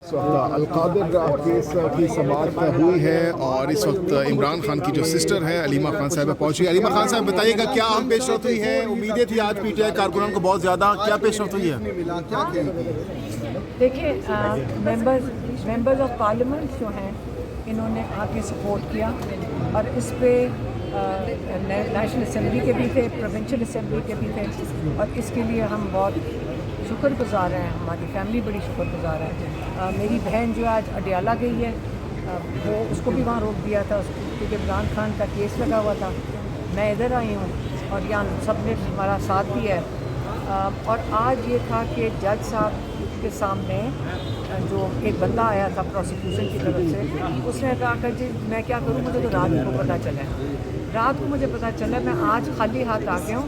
اس وقت القادر کیس کی سماعت ہوئی ہے اور اس وقت عمران خان کی جو سسٹر ہے علیمہ خان صاحبہ پہنچی ہے. علیمہ خان صاحب بتائیے گا کیا اہم پیش رفت ہوئی ہے؟ امیدیں تھی آج پی ٹی آئی کارکنان کو بہت زیادہ، کیا پیش رفت ہوئی ہے؟ دیکھیں ممبرز آف پارلیمنٹ جو ہیں انہوں نے آ کے سپورٹ کیا اور اس پہ نیشنل اسمبلی کے بھی تھے، پروونشل اسمبلی کے بھی تھے، اور اس کے لیے ہم بہت شکر گزار ہیں، ہماری فیملی بڑی شکر گزار ہے. میری بہن جو آج اڈیالہ گئی ہے، وہ اس کو بھی وہاں روک دیا تھا کیونکہ عمران خان کا کیس لگا ہوا تھا. میں ادھر آئی ہوں اور یہاں سب نے ہمارا ساتھ دیا ہے. اور آج یہ تھا کہ جج صاحب کے سامنے جو ایک بندہ آیا تھا پروسیکیوشن کی طرف سے، اس نے کہا کہ جی میں کیا کروں، مجھے تو رات کو پتہ چلا ہے، رات کو مجھے پتہ چلا، میں آج خالی ہاتھ آ گیا ہوں.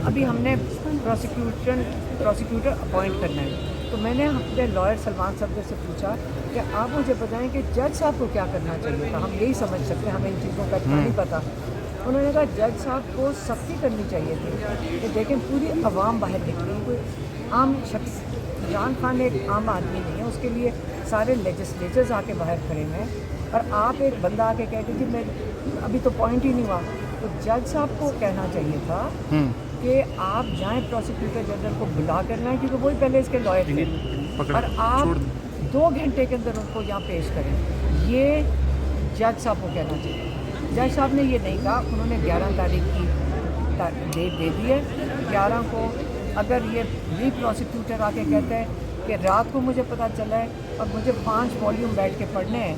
ابھی ہم نے پروسیکیوٹر اپوائنٹ کرنا ہے. تو میں نے اپنے لائر سلمان صاحب سے پوچھا کہ آپ مجھے بتائیں کہ جج صاحب کو کیا کرنا چاہیے تھا، ہم یہی سمجھ سکتے ہیں، ہمیں ان چیزوں کا اتنا نہیں پتہ. انہوں نے کہا جج صاحب کو سختی کرنی چاہیے تھی کہ دیکھیں پوری عوام باہر نکلی، کوئی عام شخص، عمران خان ایک عام آدمی نہیں ہے، اس کے لیے سارے لیجسلیچرز آ کے باہر کھڑے ہیں، اور آپ ایک بندہ آ کے کہتے جی میں ابھی تو پوائنٹ ہی نہیں ہوا. تو جج صاحب کو کہنا چاہیے تھا کہ آپ جائیں پروسیکیوٹر جنرل کو بلا کر لائیں، کیونکہ وہی پہلے اس کے لائر تھے، اور آپ 2 گھنٹے کے اندر ان کو یہاں پیش کریں. یہ جج صاحب کو کہنا چاہیے. جج صاحب نے یہ نہیں کہا، انہوں نے 11 تاریخ کی ڈیٹ دے دی ہے. 11 کو اگر یہ پروسیکیوٹر آ کے کہتے ہیں کہ رات کو مجھے پتہ چلا ہے اور مجھے 5 والیوم بیٹھ کے پڑھنے ہیں،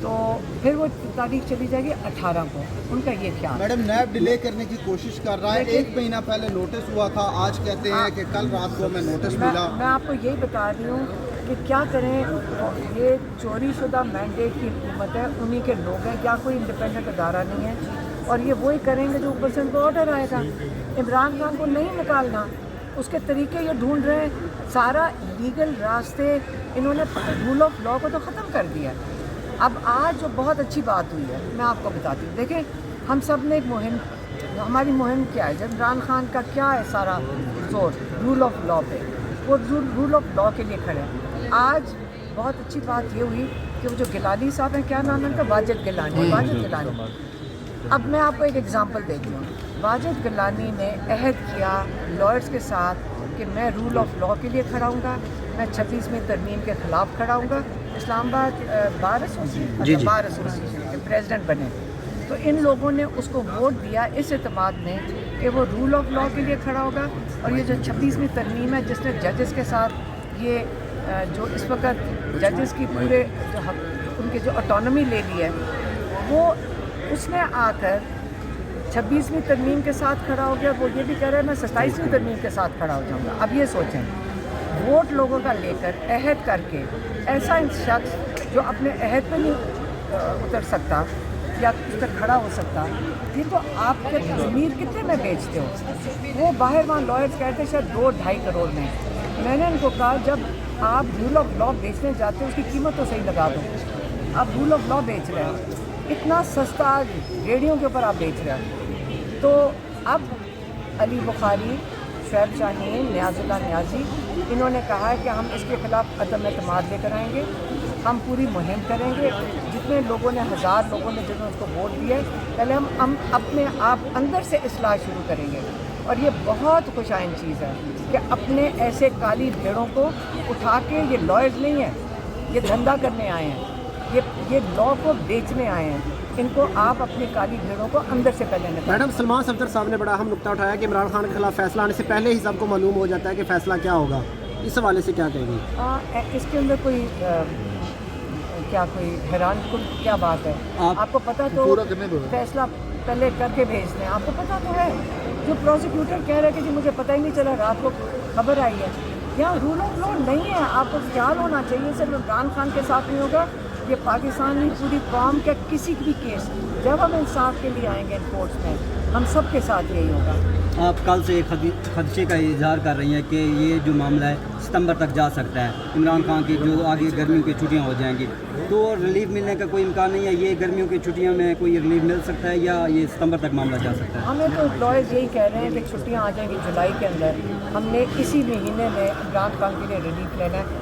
تو پھر وہ تاریخ چلی جائے گی 18 کو. ان کا یہ خیال. میڈم نیب ڈیلے کرنے کی کوشش کر رہا ہے، 1 مہینہ پہلے نوٹس ہوا تھا، آج کہتے ہیں کہ کل رات کو ہمیں نوٹس ملا. میں آپ کو یہی بتا رہی ہوں کہ کیا کریں، یہ چوری شدہ مینڈیٹ کی حکومت ہے، انہی کے لوگ ہیں، کیا کوئی انڈیپینڈنٹ ادارہ نہیں ہے، اور یہ وہی کریں گے جو اوپر سے ان کو آرڈر آئے گا. عمران خان کو نہیں نکالنا، اس کے طریقے یہ ڈھونڈ رہے ہیں، سارا لیگل راستے انہوں نے رول آف لا کو تو ختم کر دیا. اب آج جو بہت اچھی بات ہوئی ہے میں آپ کو بتاتی ہوں. دیکھیں ہم سب نے ایک مہم، ہماری مہم کیا ہے، عمران خان کا کیا ہے سارا زور رول آف لا پہ، وہ رول آف لا کے لیے کھڑے ہیں. آج بہت اچھی بات یہ ہوئی کہ وہ جو گیلانی صاحب ہیں، کیا نام ہے ان کا، واجد گیلانی. اب میں آپ کو ایک ایگزامپل دیتی ہوں. واجد گیلانی نے عہد کیا لائرز کے ساتھ کہ میں رول آف لا کے لیے کھڑا ہوں گا، میں 36ویں ترمیم کے خلاف کھڑا ہوں گا. اسلام آباد بار ایسوسیشن کے پریزیڈنٹ بنے، تو ان لوگوں نے اس کو ووٹ دیا اس اعتماد میں کہ وہ رول آف لا کے لیے کھڑا ہوگا. اور یہ جو 36ویں ترمیم ہے جس نے ججز کے ساتھ یہ جو اس وقت ججز کی پورے جو ان کے جو اٹانومی لے لی ہے، وہ اس نے آ کر 26ویں ترمیم کے ساتھ کھڑا ہو گیا. وہ یہ بھی کہہ رہا ہے میں 27ویں ترمیم کے ساتھ کھڑا ہو جاؤں گا. اب یہ سوچیں، ووٹ لوگوں کا لے کر عہد کر کے ایسا شخص جو اپنے عہد پہ نہیں اتر سکتا یا اس پر کھڑا ہو سکتا، یہ تو آپ کے ضمیر کتنے میں بیچتے ہو. وہ باہر وہاں لائرز کہتے ہیں شاید 2-2.5 کروڑ میں. میں نے ان کو کہا جب آپ رول آف لا بیچنے جاتے ہو اس کی قیمت تو صحیح لگا دو. آپ رول آف لا بیچ رہے ہیں اتنا سستا، ریڑھیوں کے اوپر آپ بیچ رہے ہیں. تو اب علی بخاری، شعیب شاہین، نیاز اللہ نیازی، انہوں نے کہا ہے کہ ہم اس کے خلاف عدم اعتماد لے کر آئیں گے، ہم پوری مہم کریں گے. جتنے لوگوں نے 1000 لوگوں نے جنہوں نے اس کو ووٹ دیا ہے، پہلے ہم اپنے آپ اندر سے اصلاح شروع کریں گے. اور یہ بہت خوش آئند چیز ہے کہ اپنے ایسے کالی بھیڑوں کو اٹھا کے، یہ لائرز نہیں ہیں، یہ دھندا کرنے آئے ہیں، یہ لا کو بیچنے آئے ہیں. ان کو آپ اپنی کالی بھیڑوں کو اندر سے پہلے نکالیں. میڈم سلمان صفدر صاحب نے بڑا اہم نقطہ اٹھایا کہ عمران خان کے خلاف فیصلہ آنے سے پہلے ہی سب کو معلوم ہو جاتا ہے کہ فیصلہ کیا ہوگا. اس حوالے سے کیا کہیں گی؟ اس کے اندر کوئی کوئی حیران کن کیا بات ہے؟ آپ کو پتہ تو فیصلہ پہلے کر کے بھیجتے ہیں، آپ کو پتہ تو ہے. جو پروسیکیوٹر کہہ رہے کہ جی مجھے پتہ ہی نہیں چلا، رات کو خبر آئی ہے. یہاں رول آف لا نہیں ہے. آپ کو خیال ہونا چاہیے صرف عمران خان کے ساتھ نہیں ہوگا، یہ پاکستانی پوری قوم کا کسی بھی کیس جب ہم انصاف کے لیے آئیں گے ان کورٹس میں، ہم سب کے ساتھ یہی ہوگا. آپ کل سے ایک خدشے کا اظہار کر رہی ہیں کہ یہ جو معاملہ ہے ستمبر تک جا سکتا ہے. عمران خان کی جو آگے گرمیوں کی چھٹیاں ہو جائیں گی تو ریلیف ملنے کا کوئی امکان نہیں ہے. یہ گرمیوں کی چھٹیوں میں کوئی ریلیف مل سکتا ہے یا یہ ستمبر تک معاملہ جا سکتا ہے؟ ہمیں تو لائرز یہی کہہ رہے ہیں کہ چھٹیاں آ جائیں گی جولائی کے اندر. ہم نے اسی مہینے میں عمران خان کے لیے ریلیف لینا ہے.